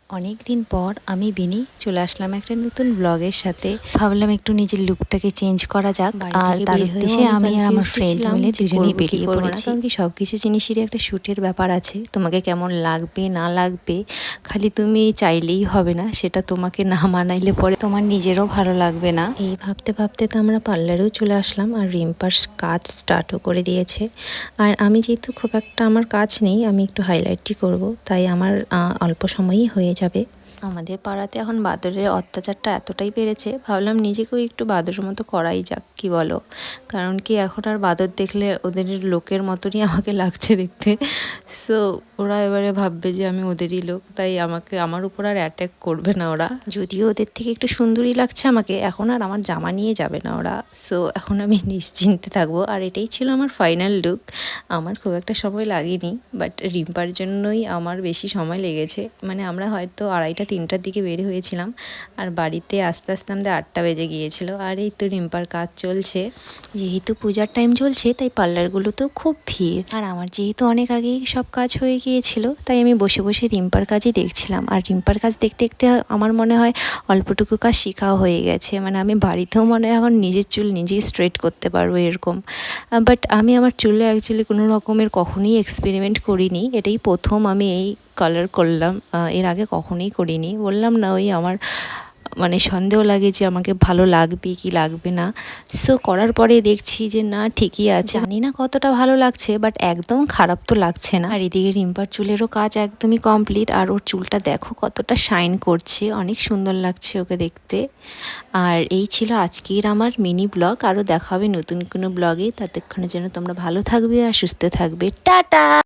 অনেক দিন পর আমি বিনি চলে আসলাম একটা নতুন ব্লগের সাথে। ভাবলাম একটু নিজের লুকটাকে চেঞ্জ করা যাক। আর তার উদ্দেশ্যে আমি আর আমার ফ্রেন্ড মিলে দুজনেই বেরিয়ে পড়েছি। কারণ কি সবকিছু জিনিসেরই একটা শ্যুটের ব্যাপার আছে। তোমাকে কেমন লাগবে না লাগবে খালি তুমি চাইলেই হবে না, সেটা তোমাকে না মানাইলে পরে তোমার নিজেরও ভালো লাগবে না। এই ভাবতে ভাবতে তো আমরা পার্লারেও চলে আসলাম আর রিম্পার কাজ স্টার্টও করে দিয়েছে। আর আমি যেহেতু খুব একটা আমার কাজ নেই, আমি একটু হাইলাইটই করব, তাই আমার অল্প সময়ই হয়ে যাবে। আমাদের পাড়াতে এখন বাদরের অত্যাচারটা এতটাই বেড়েছে, ভাবলাম নিজেকেও একটু বাদরের মতো করাই যাক, কি বলো? কারণ কি এখন আর বাদর দেখলে ওদের লোকের মতনই আমাকে লাগছে দেখতে। সো ওরা এবারে ভাববে যে আমি ওদেরই লোক, তাই আমাকে আমার উপর আর অ্যাটাক করবে না ওরা। যদিও ওদের থেকে একটু সুন্দরই লাগছে আমাকে, এখন আর আমার জামা নিয়ে যাবে না ওরা। সো এখন আমি নিশ্চিন্তে থাকবো। আর এটাই ছিল আমার ফাইনাল লুক। আমার খুব একটা সময় লাগেনি, বাট রিম্পার জন্যই আমার বেশি সময় লেগেছে। মানে আমরা হয়তো 2:30-3টার দিকে বের হয়েছিলাম, আর বাড়িতে আস্তে আস্তে আমাদের 8টা বেজে গিয়েছিল। আর এই তো রিম্পার কাজ চলছে। যেহেতু পূজার টাইম চলছে, তাই পার্লারগুলোতেও খুব ভিড়। আর আমার যেহেতু অনেক আগেই সব কাজ হয়ে গিয়েছিল, তাই আমি বসে বসে রিম্পার কাজই দেখছিলাম। আর রিম্পার কাজ দেখতে দেখতে আমার মনে হয় অল্পটুকু কাজ শেখাও হয়ে গেছে। মানে আমি বাড়িতেও মনে হয় এখন নিজের চুল নিজেই স্ট্রেট করতে পারবো এরকম। বাট আমি আমার চুলে অ্যাকচুয়ালি কোনো রকমের কখনোই এক্সপেরিমেন্ট করিনি, এটাই প্রথম আমি এই কালার করলাম। এর আগে কখনোই করিনি। বললাম না, ওই আমার মানে সন্দেহ লাগে যে আমাকে ভালো লাগবে কি লাগবে না। সো করার পরে দেখছি যে না, ঠিকই আছে। জানি না কতটা ভালো লাগছে, বাট একদম খারাপ তো লাগছে না। আর এদিকে রিম্পার চুলেরও কাজ একদমই কমপ্লিট। আর ওর চুলটা দেখো কতটা শাইন করছে, অনেক সুন্দর লাগছে ওকে দেখতে। আর এই ছিল আজকের আমার মিনি ব্লগ। আরও দেখা হবে নতুন কোনো ব্লগে। ততক্ষণের জন্য তোমরা ভালো থাকবে আর সুস্থ থাকবে। টাটা।